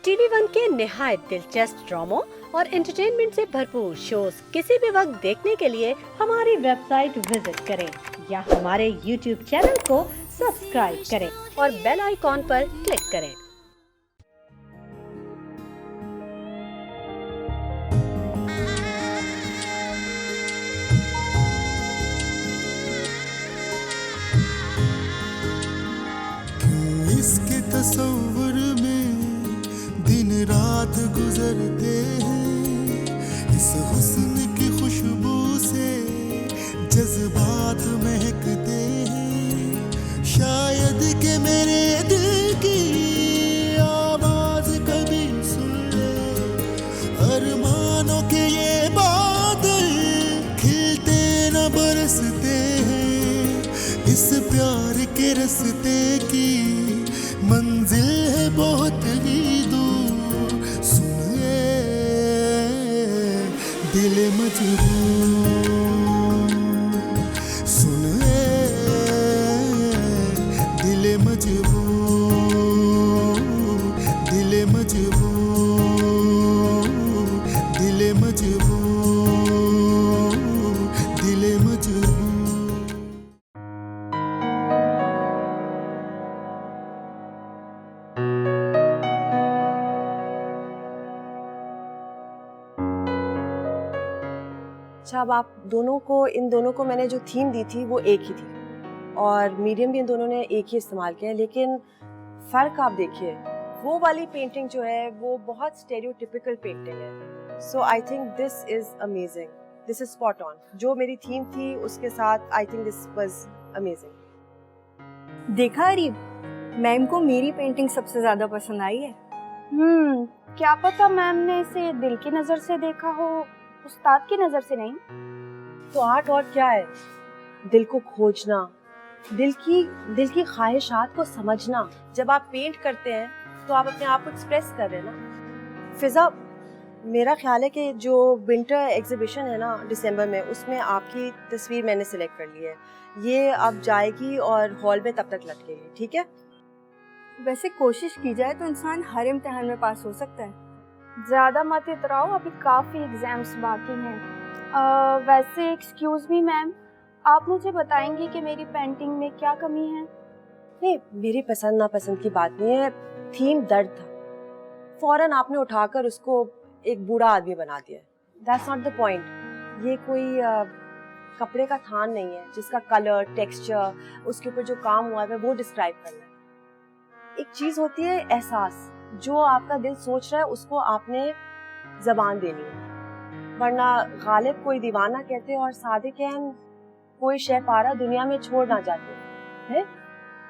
TV one के निहायत दिलचस्प ड्रामों और एंटरटेनमेंट से भरपूर शोज किसी भी वक्त देखने के लिए हमारी वेबसाइट विजिट करें या हमारे यूट्यूब चैनल को सब्सक्राइब करें और बेल आइकॉन पर क्लिक करें। इसके तस्वुर में दिन रात गुजरते हैं, इस हुस्न की खुशबू से जज्बात महकते हैं। शायद कि मेरे दिल की आवाज कभी सुन ले, अरमानों के ये बादल खिलते न बरसते हैं। इस प्यार के रस्ते की मंजिल है बहुत ही दूर, सुनिए दिल मजबूर, सुनिए दिल मजबूर, दिल मजबूर, दिल मजबूर, दिल मजबूर। अच्छा, अब आप दोनों को, इन दोनों को मैंने जो थीम दी थी वो एक ही थी और मीडियम भी इन दोनों ने एक ही इस्तेमाल किया है, लेकिन फ़र्क आप देखिए, वो वाली पेंटिंग जो है वो बहुत स्टेरियोटिपिकल पेंटिंग है। So I think this is amazing, this is spot on. जो मेरी थीम थी उसके साथ I think this was amazing. देखा अरीब, मैम को मेरी पेंटिंग सबसे ज्यादा पसंद आई है। क्या पता मैम ने इसे दिल की नजर से देखा हो, उस्ताद की नजर से नहीं। तो आर्ट और क्या है? दिल को खोजना, दिल की ख्वाहिशात को समझना। जब आप पेंट करते हैं तो आप अपने आप को एक्सप्रेस कर रहे हैं ना। फिजा, मेरा ख्याल है कि जो विंटर एग्जीबिशन है ना दिसंबर में, उसमें आपकी तस्वीर मैंने सिलेक्ट कर ली है। ये अब जाएगी और हॉल में तब तक लटकेगी, ठीक है? वैसे कोशिश की जाए तो इंसान हर इम्तिहान में पास हो सकता है। ज्यादा मत इतराओ, अभी काफी एग्जाम्स बाकी हैं। वैसे एक्सक्यूज मी मैम, आप मुझे बताएंगी कि मेरी पेंटिंग में क्या कमी है? नहीं, मेरी पसंद नापसंद की बात नहीं है। थीम दर्द था, फौरन आपने उठाकर उसको एक बूढ़ा आदमी बना दिया। That's not the point. ये कोई कपड़े का थान नहीं है जिसका कलर, टेक्सचर, उसके ऊपर जो काम हुआ है वो डिस्क्राइब करना है। एक चीज होती है एहसास, जो आपका दिल सोच रहा है उसको आपने जबान देनी है, वरना गालिब कोई दीवाना कहते और सादिक कोई शय पारा दुनिया में छोड़ ना जाते हैं।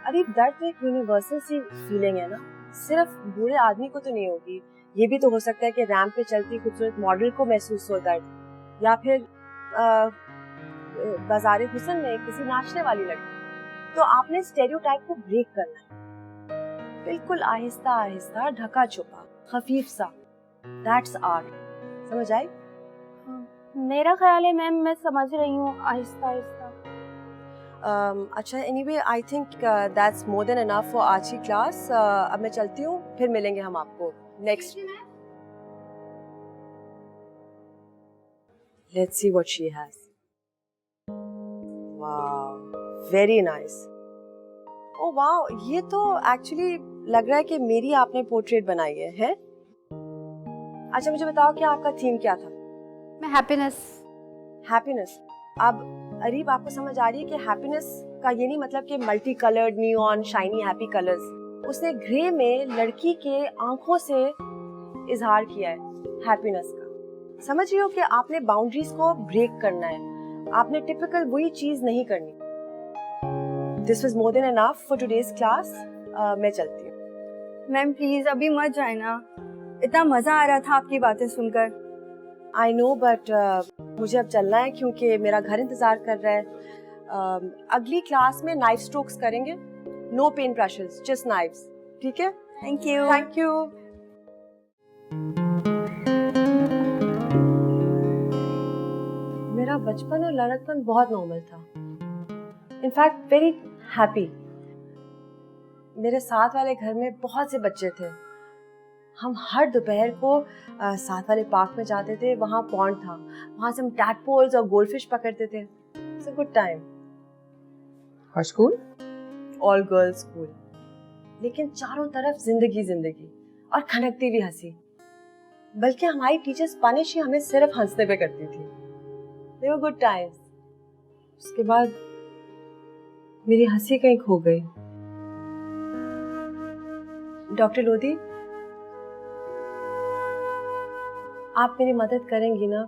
अरे दर्द तो एक यूनिवर्सल सी फीलिंग है ना, सिर्फ बूढ़े आदमी को तो नहीं होगी। ये भी तो हो सकता है कि रैंप पे चलती खूबसूरत मॉडल को महसूस हो दर्द, या फिर बाजारे हुस्न में किसी नाचने वाली लड़की। तो आपने स्टेरियोटाइप को ब्रेक करना है, बिल्कुल आहिस्ता आहिस्ता, ढका छुपा, खफीफ सा। That's art. समझ आई? मेरा ख्याल है मैम, मैं समझ रही हूँ, आहिस्ता आहिस्ता। अच्छा, anyway I think that's more than enough for आज की क्लास। अब मैं चलती हूँ, फिर मिलेंगे हम आपको next. Let's see what she has. Wow, very nice. Oh wow, ये तो एक्चुअली लग रहा है कि मेरी आपने पोर्ट्रेट बनाई है? अच्छा, मुझे बताओ कि आपका थीम क्या था? मैं हैप्पीनेस। हैप्पीनेस। अब अरीब, आपको समझ आ रही है कि हैप्पीनेस का ये नहीं मतलब कि multi coloured neon shiny happy colours. उसने ग्रे में लड़की के आंखों से इजहार किया है हैप्पीनेस का। समझ रही हो कि आपने बाउंड्रीज को ब्रेक करना है, आपने टिपिकल वही चीज नहीं करनी। This was more than enough for today's class. मैं चलती हूँ। मैम प्लीज अभी मत जाए ना, इतना मजा आ रहा था आपकी बातें सुनकर। आई नो, बट मुझे अब चलना है क्योंकि मेरा घर इंतजार कर रहा है। अगली क्लास में नाइफ स्ट्रोक्स करेंगे, no paint brushes, just knifes, ठीक है? Thank you. Thank you. मेरा बचपन और लड़कपन बहुत नॉर्मल था, इनफैक्ट वेरी हैप्पी। मेरे साथ वाले घर में बहुत से बच्चे थे, हम हर दोपहर को साथ वाले पार्क में जाते थे, वहाँ पॉन्ड था, वहाँ से हम टैडपोल्स और गोल्डफिश पकड़ते थे। It's a good time. और स्कूल? ऑल गर्ल्स स्कूल, लेकिन चारों तरफ जिंदगी जिंदगी और खनकती हुई हंसी। बल्कि हमारी टीचर्स पनिश ही हमें सिर्फ हंसने पे करती थी। They were good times। उसके बाद मेरी हंसी कहीं खो गई। डॉक्टर लोधी, आप मेरी मदद करेंगी ना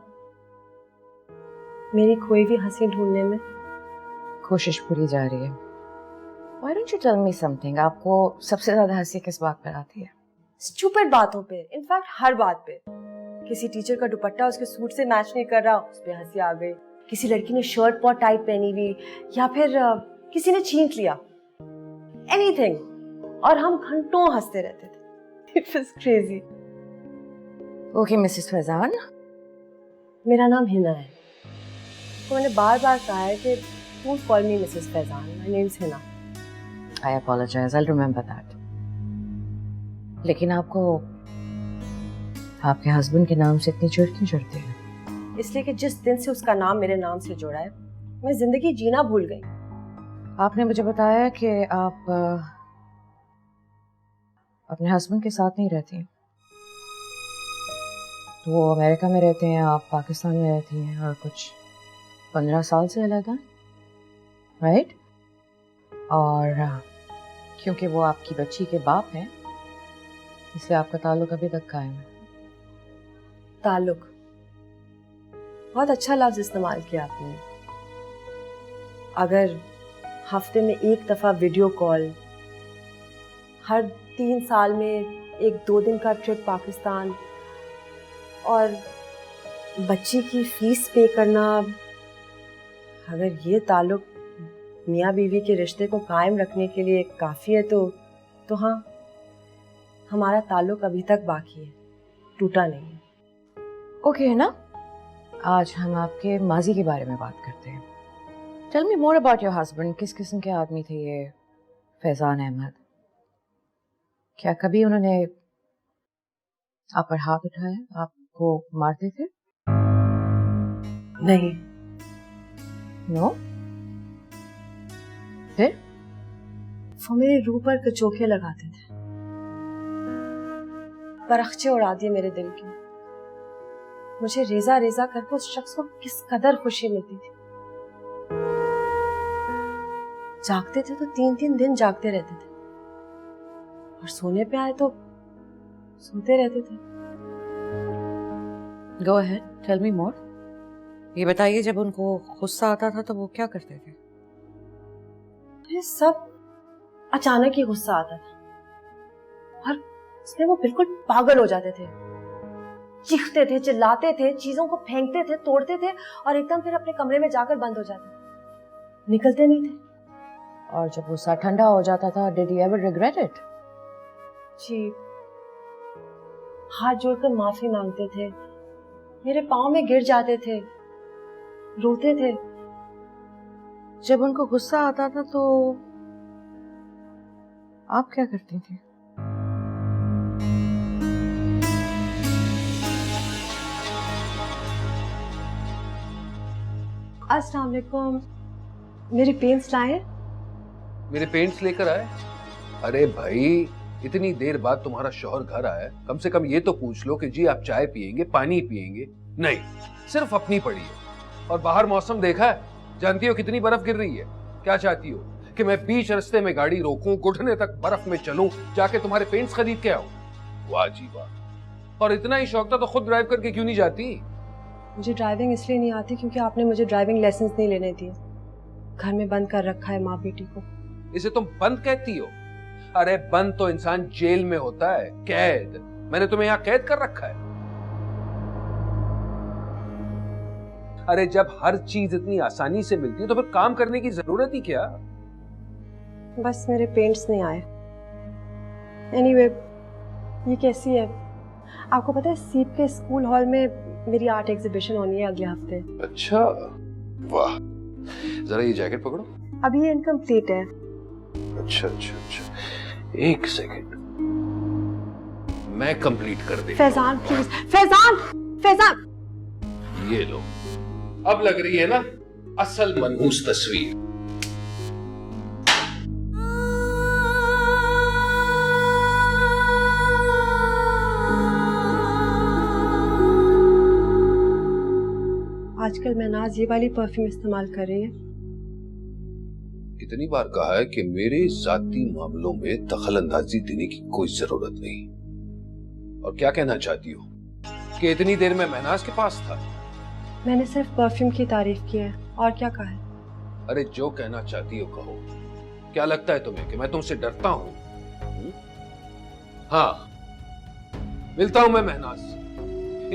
मेरी खोई हुई हंसी ढूंढने में? कोशिश पूरी जा रही है। Why don't you tell me something? आपको सबसे ज्यादा हंसी किस बात पर आती है? स्टूपिड बातों पे, इनफैक्ट हर बात पे। किसी टीचर का दुपट्टा उसके सूट से मैच नहीं कर रहा, उस पे हंसी आ गई। किसी लड़की ने शर्ट बहुत टाइट पहनी हुई, या फिर किसी ने छींक लिया, एनीथिंग, और हम घंटों हंसते रहते थे। It was crazy. Okay Mrs Faizan, मेरा नाम हिना है। तो मैंने बार बार कहा है कि don't call me Mrs Faizan, my name is Hina. I apologise, I remember that. लेकिन आपको आपके हस्बैंड के नाम से इतनी चिढ़ क्यों चढ़ती है? इसलिए कि जिस दिन से उसका नाम मेरे नाम से जुड़ा है, मैं जिंदगी जीना भूल गई। आपने मुझे बताया कि आप अपने हस्बैंड के साथ नहीं रहती हैं। तो वो अमेरिका में रहते हैं, आप पाकिस्तान में रहती हैं, और कुछ 15 साल से अलग हैं, राइट? और क्योंकि वो आपकी बच्ची के बाप हैं, इसलिए आपका ताल्लुक अभी तक कायम है। ताल्लुक, बहुत अच्छा लफ्ज इस्तेमाल किया आपने। अगर हफ्ते में एक दफा वीडियो कॉल, हर 3 साल में 1-2 दिन का ट्रिप पाकिस्तान, और बच्ची की फीस पे करना, अगर ये ताल्लुक मियाँ बीवी के रिश्ते को कायम रखने के लिए काफ़ी है तो हाँ, हमारा ताल्लुक अभी तक बाकी है, टूटा नहीं है। ओके है ना, आज हम आपके माजी के बारे में बात करते हैं। Tell me more about your husband. किस किस्म के आदमी थे ये फैजान अहमद? क्या कभी उन्होंने आप पर हाथ उठाया, आपको मारते थे? नहीं। नो? फिर? वो मेरे रूह पर कचोखे लगाते थे, परखचे उड़ा दिए मेरे दिल की। मुझे रेजा रेजा करके उस शख्स को किस कदर खुशी मिलती थी। जागते थे तो 3-3 दिन जागते रहते थे, और सोने पे आए तो सोते रहते थे। गो अहेड, टेल मी मोर। ये बताइए, जब उनको गुस्सा आता था तो वो क्या करते थे? ये सब अचानक ही गुस्सा आता था, और उसमें वो बिल्कुल पागल हो जाते थे। चीखते थे, चिल्लाते थे, चीजों को फेंकते थे, तोड़ते थे, और एकदम फिर अपने कमरे में जाकर बंद हो जाते, निकलते नहीं थे। और जब गुस्सा ठंडा हो जाता था, did you ever regret it? जी, हाथ जोड़कर माफी मांगते थे, मेरे पाँव में गिर जाते थे, रोते थे। जब उनको गुस्सा आता था तो आप क्या करती थी? अस्सलाम वालेकुम, मेरे पेंट्स लाए? मेरे पेंट्स लेकर आए? अरे भाई, इतनी देर बाद तुम्हारा शौहर घर आया, कम से कम ये तो पूछ लो कि जी आप चाय पियेंगे, पानी पियेंगे? नहीं, सिर्फ अपनी पड़ी है। और बाहर मौसम देखा है? जानती हो कितनी बर्फ गिर रही है? क्या चाहती हो कि मैं बीच रास्ते में गाड़ी रोकूं, घुटने तक बर्फ में चलूं, जाके तुम्हारे पेंट्स खरीद के आऊं? वाह जी वाह। और इतना ही शौक था तो खुद ड्राइव करके क्यों नहीं जाती? मुझे ड्राइविंग इसलिए नहीं आती क्योंकि आपने मुझे ड्राइविंग लाइसेंस नहीं लेने दिए। घर में बंद कर रखा है माँ बेटी को। इसे तुम बंद कहती हो? अरे बंद तो इंसान जेल में होता है, कैद। मैंने तुम्हें यहाँ कैद कर रखा है। अरे जब हर चीज इतनी आसानी से मिलती है तो फिर काम करने की जरूरत ही क्या? बस मेरे पेंट्स नहीं आए। एनीवे, ये कैसी है? आपको पता है सीप के स्कूल हॉल में मेरी आर्ट एग्जीबिशन होनी है अगले हफ्ते। अच्छा, वाह। जरा ये जैकेट पकड़ो। अभी ये इनकम्प्लीट है। अच्छा अच्छा अच्छा, एक सेकंड। मैं कंप्लीट कर दे। फैजान प्लीज, फैजान, फैजान। ये लो, अब लग रही है ना असल मनहूस तस्वीर। आजकल महनाज ये वाली परफ्यूम इस्तेमाल कर रही है। इतनी बार कहा है कि मेरे जाती मामलों में दखल अंदाजी देने की कोई जरूरत नहीं। और क्या कहना चाहती हो कि इतनी देर में महनाज के पास था? मैंने सिर्फ परफ्यूम की तारीफ की है, और क्या कहा है? अरे जो कहना चाहती हो कहो। क्या लगता है तुम्हें कि मैं तुमसे डरता हूं? हाँ, मिलता हूं मैं महनाज से।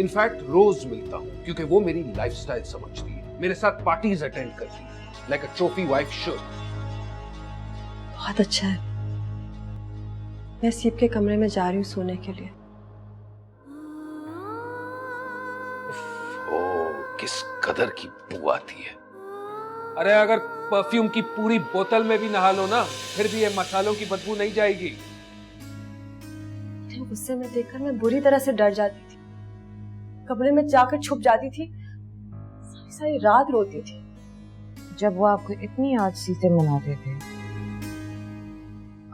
इनफैक्ट रोज मिलता हूं, क्योंकि वो मेरी लाइफस्टाइल समझती है, मेरे साथ पार्टीज अटेंड करती है, like a trophy wife should. बहुत अच्छा है। मैं सीप के कमरे में जा रही हूँ सोने के लिए। ओ, किस कदर की बू आती है। अरे अगर परफ्यूम की पूरी बोतल में भी नहा लो ना, फिर भी ये मसालों की बदबू नहीं जाएगी। गुस्से में देखकर मैं बुरी तरह से डर जाती थी, कमरे में जाकर छुप जाती थी, सारी सारी रात रोती थी। जब वो आपको इतनी आजसी से मनाते थे,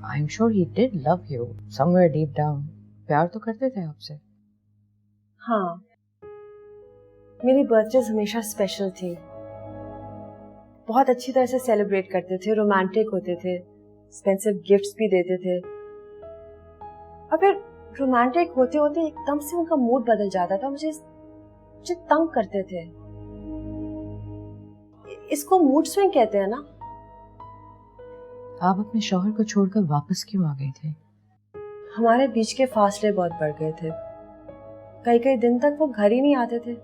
I am sure he did love you somewhere deep down. प्यार तो करते थे आपसे। हाँ, मेरी बर्थडे हमेशा स्पेशल थी, बहुत अच्छी तरह से सेलिब्रेट करते थे, रोमांटिक होते थे, एक्सपेंसिव गिफ्ट्स भी देते थे। और फिर रोमांटिक होते होते एकदम से उनका मूड बदल जाता था, मुझे तंग करते थे। इसको मूड स्विंग कहते हैं ना। आप अपने शौहर को छोड़कर वापस क्यों आ गए थे? हमारे बीच के फासले बहुत बढ़ गए थे, कई कई दिन तक वो घर ही नहीं आते थे।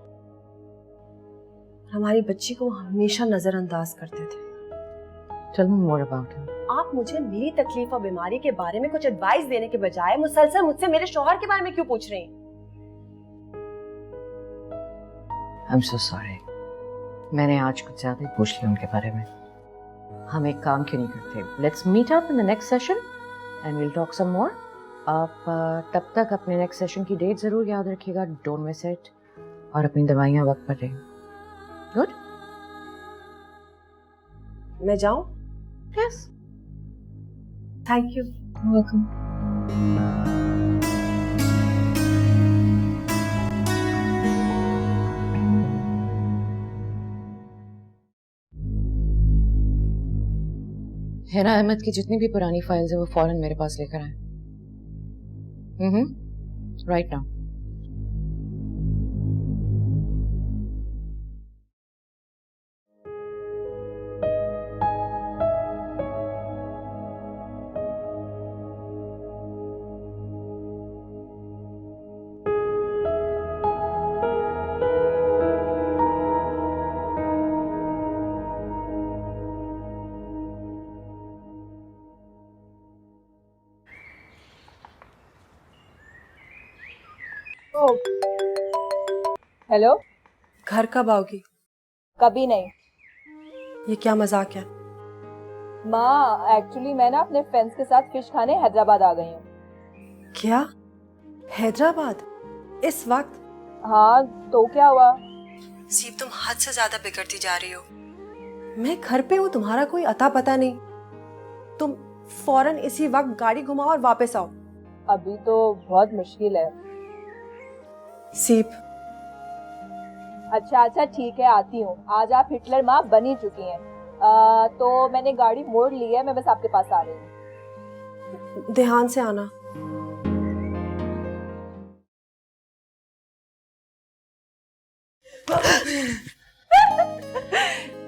हमारी बच्ची को हमेशा नजरअंदाज करते थे। Tell me more about him. आप मुझे मेरी तकलीफ और बीमारी के बारे में कुछ एडवाइस देने के बजाय मुसलसल मुझसे मेरे शौहर के बारे में क्यों पूछ रही हैं? I'm so sorry. मैंने आज कुछ ज्यादा ही पूछ लिया उनके बारे में। हम एक काम क्यों नहीं करते? Let's meet up in the next session and we'll talk some more. आप तब तक अपने नेक्स्ट सेशन की डेट जरूर याद रखिएगा, डोंट मिस इट, और अपनी दवाइयाँ वक्त पर लें। गुड? मैं जाऊं? Yes. Thank you. Welcome. Hina Ahmed की जितनी भी पुरानी फाइल्स है वो फौरन मेरे पास लेकर आए। Right now. हेलो। घर कब आओगी? कभी नहीं। ये क्या मजाक है? माँ, एक्चुअली मैं ना अपने फ्रेंड्स के साथ फिश खाने हैदराबाद आ गई हूँ। क्या? हैदराबाद? इस वक्त? हाँ, तो क्या हुआ? सीप, तुम हद से ज्यादा बिगड़ती जा रही हो। मैं घर पे हूँ, तुम्हारा कोई अता पता नहीं। तुम फौरन इसी वक्त गाड़ी घुमाओ और वापस आओ। अभी तो बहुत मुश्किल है। सीप। अच्छा ठीक है, आती हूँ। आज आप हिटलर माँ बन ही चुकी हैं। तो मैंने गाड़ी मोड़ ली है, मैं बस आपके पास आ रही हूँ। ध्यान से आना।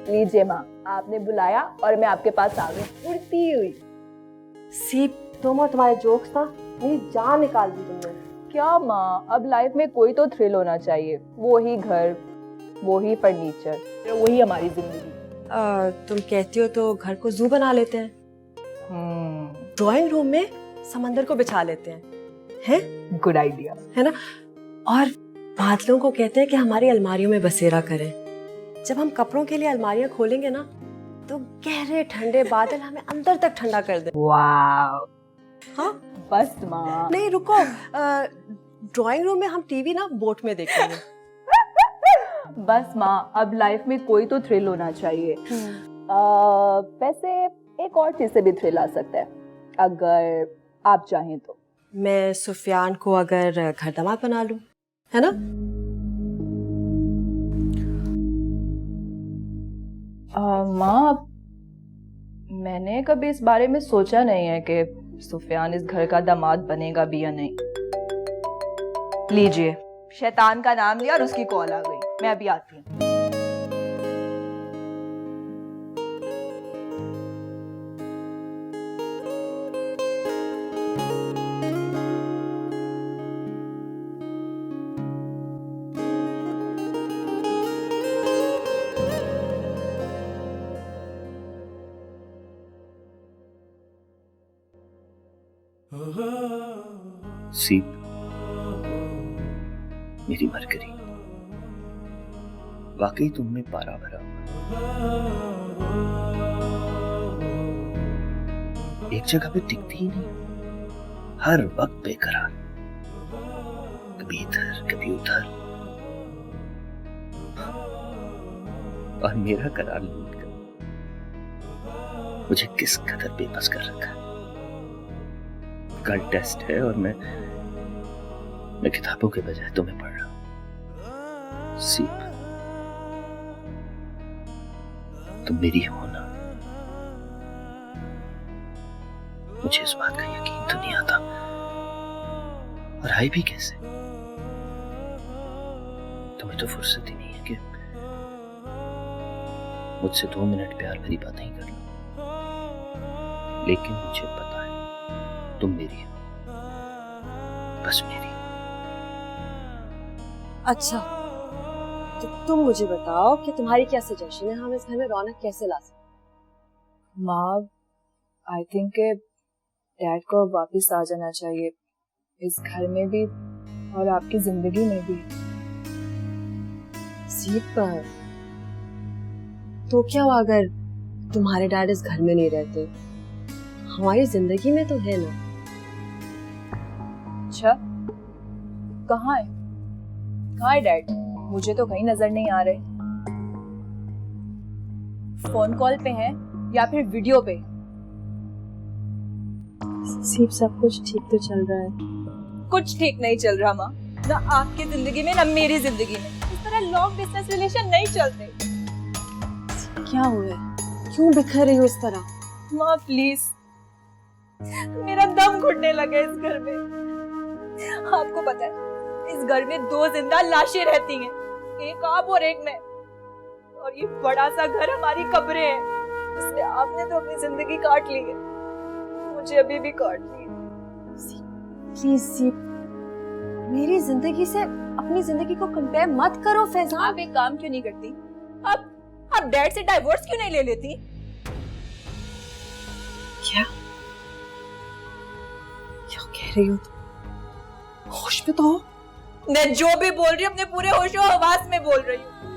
लीजिए माँ, आपने बुलाया और मैं आपके पास आ गई उड़ती हुई। सीप, तुम और तुम्हारे जोक्स ना मेरी जान निकाल दी तुमने। क्या माँ, अब लाइफ में कोई तो थ्रिल होना चाहिए। वो ही घर, वो ही फर्नीचर, वही हमारी जिंदगी। तुम कहती हो तो घर को जू बना लेते हैं। ड्राइंग रूम में समंदर को बिछा लेते हैं। गुड आइडिया है ना? और बादलों को कहते हैं कि हमारी अलमारियों में बसेरा करें। जब हम कपड़ों के लिए अलमारियां खोलेंगे ना, तो गहरे ठंडे बादल हमें अंदर तक ठंडा कर दें। वाव, हाँ बस माँ। नहीं रुको, ड्राइंग रूम में हम टीवी ना बोट में देखेंगे। बस माँ, अब लाइफ में कोई तो थ्रिल होना चाहिए। वैसे एक और चीज से भी थ्रिल आ सकता है, अगर आप चाहें तो। मैं सुफियान को अगर घर दामाद बना लूं, है ना? माँ, मैंने कभी इस बारे में सोचा नहीं है कि सुफियान इस घर का दामाद बनेगा भी या नहीं। लीजिए, शैतान का नाम लिया और उसकी कॉल आ गई। मैं अभी आती हूँ। सीप, मेरी मरकरी, वाकई तुम में पारा भरा एक जगह पे टिकती ही नहीं, हर वक्त बेकरार, कभी इधर कभी उधर, और मेरा करार लूट कर मुझे किस कदर बेबस कर रखा है। कल टेस्ट है और मैं किताबों के बजाय तुम्हें पढ़ रहा हूं। सीप, तुम मेरी हो ना? मुझे इस बात का यकीन तो नहीं आता, और आई भी कैसे? तुम्हें तो फुर्सत ही नहीं है कि मुझसे 2 मिनट प्यार भरी बातें ही कर लो। लेकिन मुझे पता है तुम मेरी हो, बस मेरी। अच्छा, तो तुम मुझे बताओ कि तुम्हारी क्या सजेशन है, हम इस घर में रौनक कैसे ला सकते? माँ, आई थिंक डैड को वापस आ जाना चाहिए, इस घर में भी और आपकी जिंदगी में भी। सीप, तो क्या हुआ अगर तुम्हारे डैड इस घर में नहीं रहते? हमारी जिंदगी में तो है ना। अच्छा, कहाँ है? कहाँ है डैड? मुझे तो कहीं नजर नहीं आ रहे। फोन कॉल पे हैं या फिर वीडियो पे? सीप, सब कुछ ठीक तो चल रहा है। कुछ ठीक नहीं चल रहा माँ, ना आपकी जिंदगी में ना मेरी जिंदगी में। इस तरह लॉन्ग डिस्टेंस रिलेशन नहीं चलते। क्या हुआ है? क्यों बिखर रही हो इस तरह? माँ प्लीज, मेरा दम घुटने लगा इस घर में। आपको पता है इस घर में 2 जिंदा लाशें रहती हैं, एक आप और एक मैं, और ये बड़ा सा घर हमारी कब्रें हैं। इसमें आपने तो अपनी जिंदगी काट ली है, मुझे अभी भी काट ली है। प्लीज सीप, मेरी जिंदगी से अपनी जिंदगी को कंपेयर मत करो फैजान। आप एक काम क्यों नहीं करती? आप डैड से डाइवोर्स क्यों नहीं ले लेती? क्या क्या कह रही हो तुम? होश में तो हो? मैं जो भी बोल रही हूँ अपने पूरे होशो हवास में बोल रही हूँ।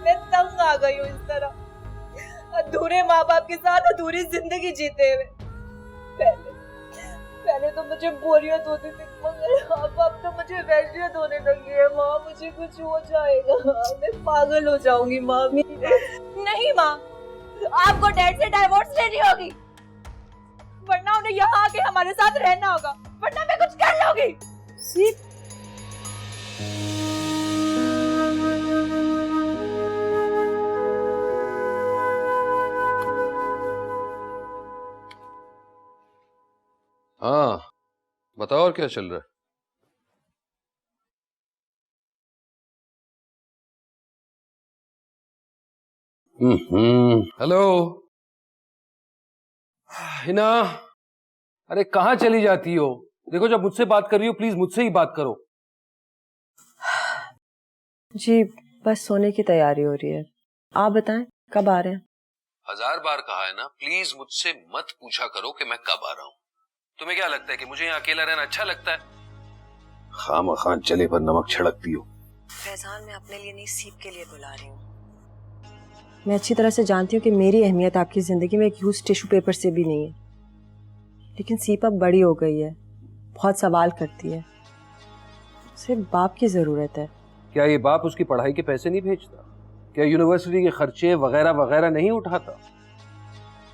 मैं तंग आ गई हूँ इस तरह अधूरे माँ बाप के साथ अधूरी जिंदगी जीते हुए। पहले तो मुझे बोरियत होती थी, मगर अब तो मुझे वहशियत होने लगी है। माँ, मुझे कुछ हो जाएगा, मैं पागल हो जाऊंगी माँ। नहीं माँ, आपको डैड से डाइवोर्स लेनी होगी, वरना उन्हें यहाँ आके हमारे साथ रहना होगा, वरना मैं कुछ कर लूंगी। सीप, हाँ, बताओ और क्या चल रहा है? हेलो हिना, अरे कहाँ चली जाती हो? देखो, जब मुझसे बात कर रही हो प्लीज मुझसे ही बात करो। जी बस सोने की तैयारी हो रही है। आप बताएं कब आ रहे हैं? 1000 बार कहा है ना, प्लीज मुझसे मत पूछा करो कि मैं कब आ रहा हूँ। तुम्हें क्या लगता है कि मुझे यहाँ अकेला रहना अच्छा लगता है? खामखां जले पर नमक छिड़कती हो। फैजान, मैं अपने लिए नहीं सीप के लिए बुला रही हूँ। मैं अच्छी तरह से जानती हूँ कि मेरी अहमियत आपकी जिंदगी में एक यूज टिश्यू पेपर से भी नहीं है, लेकिन सीप अब बड़ी हो गई है, बहुत सवाल करती है, उसे बाप की जरूरत है। क्या ये बाप उसकी पढ़ाई के पैसे नहीं भेजता? क्या यूनिवर्सिटी के खर्चे वगैरह वगैरह नहीं उठाता?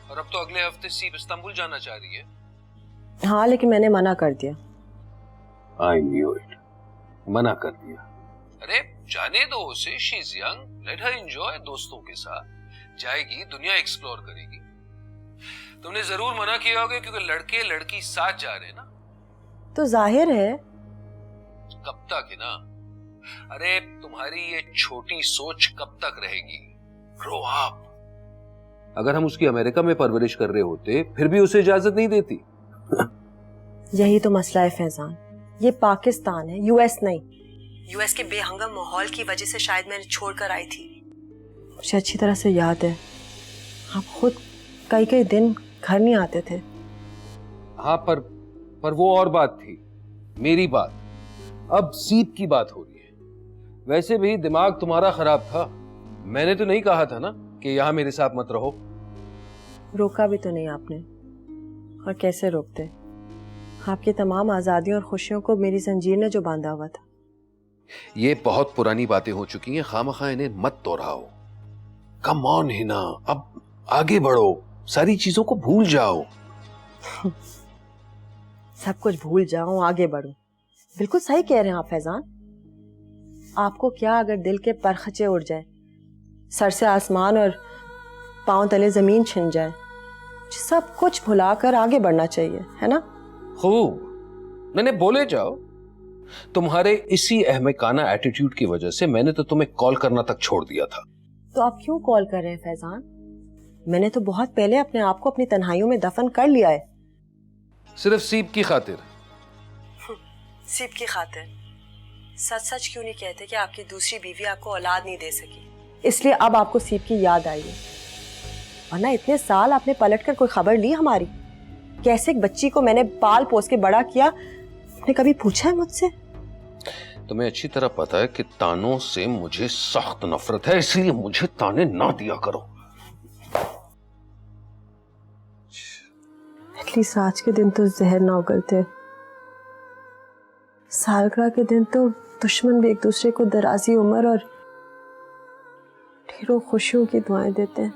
और अब तो अगले हफ्ते सीप इस्तांबुल जाना चाह रही है। हाँ, लेकिन मैंने मना कर दिया। I knew it. मना कर दिया। अरे जाने दो उसे, she is young, let her enjoy दोस्तों के साथ। जाएगी, दुनिया एक्सप्लोर करेगी। तुमने जरूर मना किया होगा क्योंकि लड़के लड़की साथ जा रहे हैं ना। तो जाहिर है। कब तक है ना? अरे तुम्हारी ये छोटी सोच कब तक रहेगी? Grow up. अगर हम उसकी अमेरिका में परवरिश कर रहे होते फिर भी उसे इजाजत नहीं देती। यही तो मसला है फैजान, ये पाकिस्तान है, यूएस नहीं। यूएस के बेहंगम माहौल की वजह से शायद मैंने छोड़कर आई थी। मुझे अच्छी तरह से याद है, आप खुद कई कई दिन घर नहीं आते थे। हाँ, पर वो और बात थी, मेरी बात। अब सीप की बात हो रही है। वैसे भी दिमाग तुम्हारा खराब था। मैंने तो नहीं कहा था ना कि यहाँ मेरे साथ मत रहो। रोका भी तो नहीं आपने, और कैसे रोकते? आपकी तमाम आज़ादियों और खुशियों को मेरी जंजीर ने जो बांधा हुआ था। ये बहुत पुरानी बातें हो चुकी हैं, खामखा इन्हें मत दोहराओ। कम ऑन हिना, अब आगे बढ़ो, सारी चीजों को भूल जाओ। सब कुछ भूल जाऊं, आगे बढ़ूं, बिल्कुल सही कह रहे हैं आप फैजान। आपको क्या अगर दिल के परखचे उड़ जाए, सर से आसमान और पांव तले जमीन छिन जाए, सब कुछ भुलाकर आगे बढ़ना चाहिए, है ना? खूब, मैंने बोले जाओ। तुम्हारे इसी अहमकाना एटीट्यूड की वजह से मैंने तो तुम्हें कॉल करना तक छोड़ दिया था। तो आप क्यों कॉल कर रहे हैं फैजान? मैंने तो बहुत पहले अपने आप को अपनी तन्हाइयों में दफन कर लिया है। सिर्फ सीप की खातिर? सीप की खातिर? सच सच क्यों नहीं कहते कि आपकी दूसरी बीवी आपको औलाद नहीं दे सकी, इसलिए अब आपको सीप की याद आई है? वरना इतने साल आपने पलट कर कोई खबर ली हमारी? कैसे एक बच्ची को मैंने पाल पोस के बड़ा किया, आपने कभी पूछा है मुझसे? तुम्हें अच्छी तरह पता है कि तानों से मुझे सख्त नफरत है, इसलिए मुझे ताने ना दिया करो। एटलीस्ट आज के दिन तो जहर ना उगलते, सालगिरह के दिन तो दुश्मन भी एक दूसरे को दराजी उम्र और ढेरों खुशियों की दुआएं देते हैं।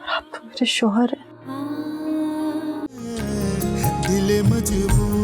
आप तो मेरे शौहर हैं। दिल मजबूर